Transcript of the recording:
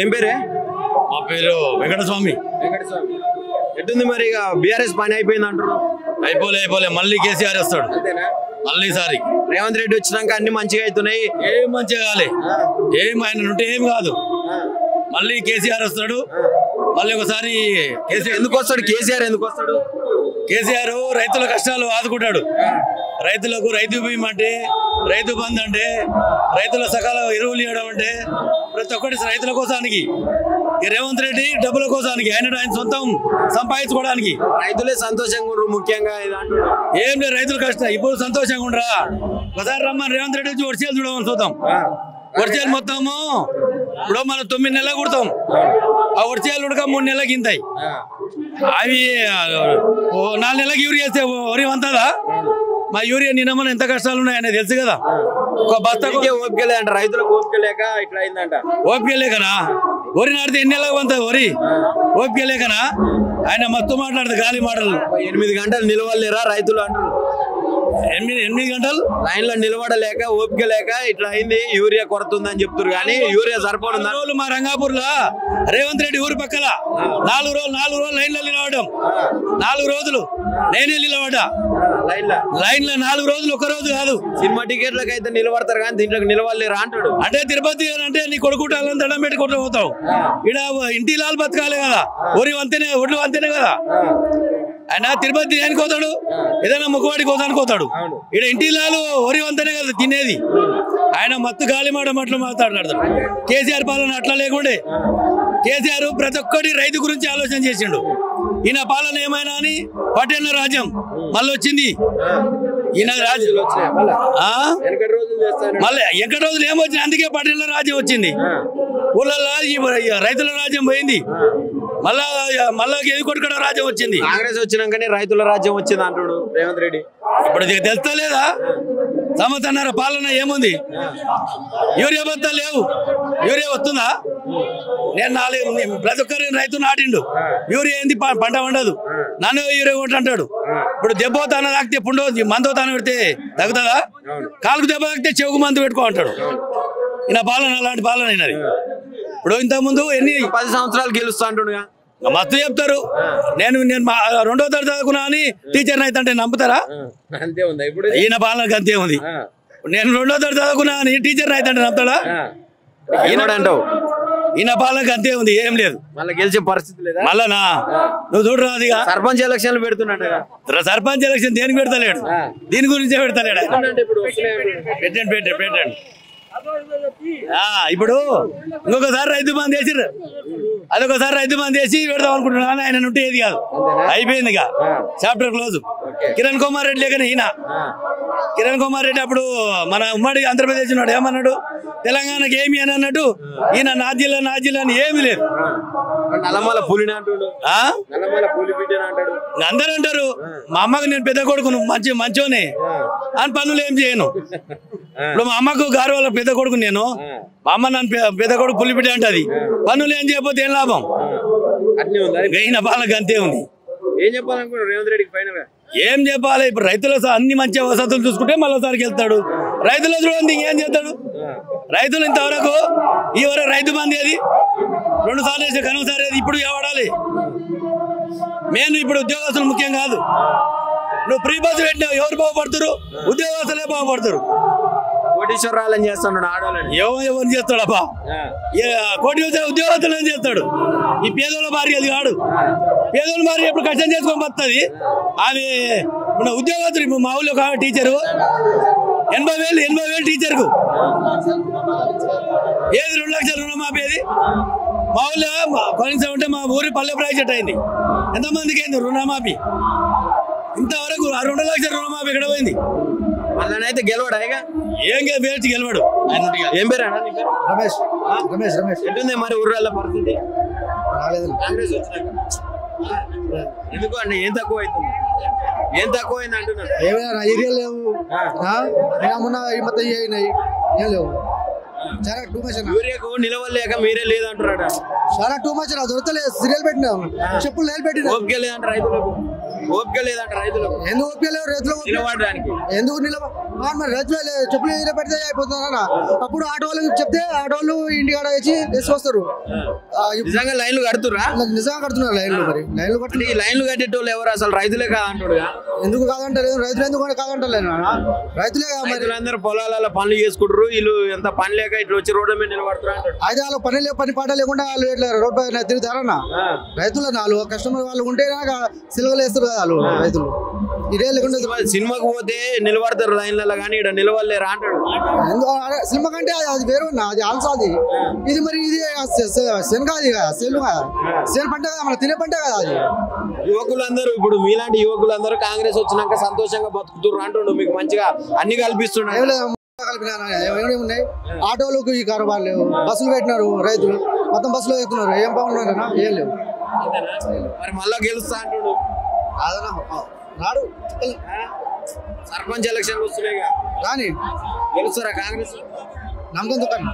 ఏం పేరే? మా పేరు వెంకటస్వామి. ఎట్టుంది మరి ఇక బీఆర్ఎస్ పని అయిపోయింది అంటారు? అయిపోలే మళ్ళీ కేసీఆర్ వస్తాడు. మళ్ళీ సారి రేవంత్ రెడ్డి వచ్చినాక అన్ని మంచిగా అవుతున్నాయి. ఏం మంచిగా కాలే, ఏం ఆయన ఉంటే ఏం కాదు. మళ్ళీ కేసీఆర్ వస్తాడు. మళ్ళీ ఒకసారి కేసీఆర్ ఎందుకు వస్తాడు? కేసీఆర్ ఎందుకు వస్తాడు? కేసీఆర్ రైతుల కష్టాలు ఆదుకుంటాడు. రైతులకు రైతు బీమా అంటే, రైతు బంధు అంటే, రైతుల సకాల ఎరువులు ఇవ్వడం అంటే ప్రతి ఒక్కటి రైతుల కోసానికి. రేవంత్ రెడ్డి డబ్బుల కోసానికి, ఆయన సొంతం సంపాదించుకోవడానికి. రైతులే సంతోషంగా ఉండరు ముఖ్యంగా. ఏం లేదు, రైతులు కష్టం. ఇప్పుడు సంతోషంగా ఉండరా? ఒకసారి రమ్మని రేవంత్ రెడ్డి వచ్చి వర్షాలు చూడమని చూద్దాం. వర్షాలు మొత్తము ఇప్పుడు మనం 9 నెలలు కుడతాం, ఆ వర్షాలు ఉడక 3 నెలలకి ఇంతాయి. అవి 4 నెలలకి యూరియా వేస్తే వరి వంతదా? మా యూరియా నిన్న మన ఎంత కష్టాలు ఉన్నాయని తెలుసు కదా. ఒక బస్తాకి ఓపిక లేదంట, రైతులకు ఓపిక లేక ఇట్లా అయిందంట. ఓపిక లేకనా? వరి నాటితే ఎన్ని నెలలకు వంతది వరి? ఓపిక లేకనా? ఆయన మస్తు మాట్లాడుతుంది గాలి మాటలు. 8 గంటలు నిలవలేరా రైతులు అంటారు. 8 గంటలు లైన్ లో నిలబడలేక ఓపిక లేక ఇట్లా అయింది, యూరియా కొరత ఉందని చెప్తారు. కానీ యూరియా సరిపోతుంది. మా రంగాపూర్ లో రేవంత్ రెడ్డి ఊరు పక్కల 4 రోజులు లైన్ లో నిలవడం. 4 రోజులు నేనే నిలబడ్డా లైన్ లో. 4 రోజులు, ఒక రోజు కాదు. సినిమా టికెట్లకు అయితే నిలబడతారు కానీ దీంట్లోకి నిలవలేరా అంటాడు. అంటే తిరుపతి అంటే నీ కొడుకుంటాలని దండం పెట్టుకుంటూ పోతావు. ఇక్కడ ఇంటి లాల్ బతకాలి కదా, ఒడ్లు వంతేనే కదా. ఆయన తిరుపతి దేనికి పోతాడు? ఏదైనా ముక్కువాడి కోసానికి పోతాడు. ఇక్కడ ఇంటి లాలు ఒరి వంతనే కదా తినేది. ఆయన మత్తు గాలి మాట మాట్లాడతాడు. కేసీఆర్ పాలన అట్లా లేకుండే. కేసీఆర్ ప్రతి ఒక్కటి రైతు గురించి ఆలోచన చేసిండు. ఈయన పాలన ఏమైనా అని పటేళ్ల రాజ్యం మళ్ళీ వచ్చింది. ఈయన రాజ్యం మళ్ళీ ఎక్కడ రోజులు ఏమొచ్చింది, అందుకే పటేళ్ల రాజ్యం వచ్చింది. ఊళ్ళల్లో రైతుల రాజ్యం పోయింది. మళ్ళా ఎది కొట్టుకోవడం రాజ్యం వచ్చింది. కాంగ్రెస్ వచ్చినాకనే రైతుల రాజ్యం వచ్చింది అంటాడు రేవంత్ రెడ్డి. ఇప్పుడు తెలుస్తలేదా? సంవత్సరాల పాలన ఏముంది? యూరియా బత్తా లేవు. యూరియా వస్తుందా? నేను ప్రతి ఒక్కరి రైతు నాటిండు. యూరియా ఏంది? పంట వండదు. నన్ను యూరియా కొట్టు అంటాడు. ఇప్పుడు దెబ్బ తాన తాకితే పుండో మందో తాన పెడితే తగ్గుతుందా? కాలుకు దెబ్బ తాకితే చెవుకు మందు పెట్టుకో అంటాడు. ఈయన పాలన అలాంటి పాలన అయినది. ఇప్పుడు ఇంత ముందు 10 సంవత్సరాలు గెలుస్తా అంటుండగా మస్తు చెప్తారు. నేను 2వ తరగతి చదువుకున్నా అని టీచర్ అయితే అంటే నమ్ముతారా? అంతే ఉంది. ఇప్పుడు ఈయన పాలనకు అంతే ఉంది. నేను 2వ తరగతి చదువుకున్నా అని టీచర్ అయితే అంటే నమ్ముతాడా? అంటావు. ఈయన పాలనకు అంతే ఉంది, ఏం లేదు. మళ్ళీ గెలిచే పరిస్థితి లేదా? మళ్ళా నువ్వు చూడరా, అది సర్పంచ్ ఎలక్షన్లు పెడుతున్నాడు. సర్పంచ్ ఎలక్షన్ దేనికి పెడతలేడు? దీని గురించే పెడతలేడు. పెట్టండి. ఇప్పుడు ఇంకొకసారి రైతు బంద్ చేసిర్రు, అదొకసారి రైతు బంద్ చేసి పెడదాం అనుకుంటున్నాను. ఆయన ఉంటే ఏది కాదు, అయిపోయింది ఇక, చాప్టర్ క్లోజ్. కిరణ్ కుమార్ రెడ్డి లేకనే ఈయన. కిరణ్ కుమార్ రెడ్డి అప్పుడు మన ఉమ్మడి ఆంధ్రప్రదేశ్ ఉన్నాడు, ఏమన్నాడు? తెలంగాణకి ఏమి అని అన్నట్టు ఈయన నా జిల్లా అని ఏమి లేదు. అందరూ అంటారు మా అమ్మకు నేను పెద్ద కొడుకును, మంచోనే అని పనులు ఏం చేయను. ఇప్పుడు మా అమ్మకు గారు వాళ్ళ పెద్ద కొడుకు నేను, మా అమ్మ నన్ను పెద్ద కొడుకు పులిపిడ్డ అంటది. పనులు ఏం చేయకపోతే ఏం లాభం? ఈయన పాలక అంతే ఉంది. ఏం చెప్పాలనుకుంటున్నారు రేవంత్ రెడ్డికి పైన? ఏం చెప్పాలి? ఇప్పుడు రైతుల అన్ని మంచి వసతులు చూసుకుంటే మళ్ళీసారికి వెళ్తాడు. రైతుల చూడండి ఇంకేం చేస్తాడు? రైతులు ఇంతవరకు ఈ వరకు రైతు బంద్ ఏది 2 సార్లు వేసే కనుమసారి ఏది ఇప్పుడు వాడాలి. మెయిన్ ఇప్పుడు ఉద్యోగస్తులు ముఖ్యం కాదు. నువ్వు ఫ్రీ బస్సు పెట్టినావు, ఎవరు బాగుపడుతురు? ఉద్యోగస్తులే బాగుపడుతురు. కోటీశ్వరాలని చేస్తున్నాడు ఆడవాళ్ళని. ఎవరు చేస్తాడబ్బా? కోటి ఉద్యోగస్తులు ఏం చేస్తాడు? ఈ పేదోళ్ళ భార్య అది కాడు. పేదోళ్ళ భార్య ఎప్పుడు కష్టం చేసుకొని వస్తుంది. అది ఉద్యోగస్తులు. ఇప్పుడు మా ఊళ్ళో ఒక టీచరు 80,000 టీచర్కు ఏది 2 లక్షల రుణమాఫీ. అది మా ఊళ్ళో కనీసం ఉంటే మా ఊరి పల్లె ప్రాజెక్ట్ అయింది. ఎంతమందికి అయింది రుణమాఫీ? ఇంతవరకు 2 లక్షల రుణమాఫీ ఎక్కడ పోయింది? వాళ్ళనైతే గెలవడా? ఏం వేస్ట్ గెలవాడు. ఏం పేరు? రమేష్. ఎట్టుంది మరి ఊర్ల పరిస్థితి? కాంగ్రెస్ వచ్చినాక ఎందుకు అంటే ఏం తక్కువ అవుతుంది? ఏం తక్కువ అయింది అంటున్నారు? ఏమైనా ఏరియా లేవు, మొన్న మొత్తం అయినాయి, ఏం లేవు. చాలా టూ మచ్. యూరియాకు నిలవలేక మీరే లేదంటున్నాడు. చాలా టూ మచ్. దొరకలేదు. సీరియల్ పెట్టినాం, చెప్పులు నేలు పెట్టినా. ఓపిక లేదంట రైతులకు. ఓపిక లేదంట రైతులకు. ఎందుకు ఓపిక లేవు రైతులకు? నిలబడడానికి ఎందుకు నిలబ మరి రైతులు చెప్పులు ఏదైనా పెడితే అయిపోతుందన్న. అప్పుడు ఆటో వాళ్ళకి చెప్తే ఆటో వాళ్ళు ఇంటికాడ వేసి వేసుకొస్తారు. నిజంగా లైన్లు కడుతురా? నిజంగా కడుతున్నారు లైన్లు. మరి లైన్లు కట్టి ఈ లైన్లు కట్టేటోళ్ళు ఎవరు అసలు రైతులే కాదంటాడు. ఎందుకు కాదంటలేదు? రైతులు ఎందుకు కాదంటలేదు? రైతులే కదా మరి. రైతులందరూ పొలాల పనులు చేసుకుంటారు, వీళ్ళు ఎంత పని లేక ఇట్లా వచ్చి రోడ్డు మీద నిలబడుతున్నారు అంటాడు. అయితే వాళ్ళు పని పాట లేకుండా వాళ్ళు ఇట్లా రోడ్ పైన తిరుగుతారన్న. రైతులు వాళ్ళు కస్టమర్ వాళ్ళు ఉంటే సిలువలు వేస్తారు కదా వాళ్ళు రైతులు. ఇదే లేకుండా సినిమాకు పోతే నిలబడతారు లైన్లలో, కానీ ఇక్కడ నిలవలేరా అంటాడు. సినిమా కంటే అది వేరు అన్న, అది ఆల్సో అది. ఇది మరి ఇది శనగ అది కదా, సెల్ సేల్ పంట కదా, మన తినే పంట కదా అది. యువకులందరూ ఇప్పుడు మీలాంటి యువకులందరూ కాంగ్రెస్ వచ్చినాక సంతోషంగా బతుకుతున్నారు అంటుండు, మీకు మంచిగా అన్ని కల్పిస్తున్నాయి. ఉన్నాయి ఆటోలకు ఈ కారోబార్ లేవు, బస్సులు పెట్టినారు రైతులు, మొత్తం బస్సులో ఎక్కుతున్నారు. ఏం బాగున్నారన్నా? ఏం లేవు. మరి మళ్ళా గెలుస్తా అంటుడు రాడు. సర్పంచ్ ఎలక్షన్లు వస్తున్నాయి రాని గెలుస్తారా కాంగ్రెస్? నమ్మకం దుకాణం.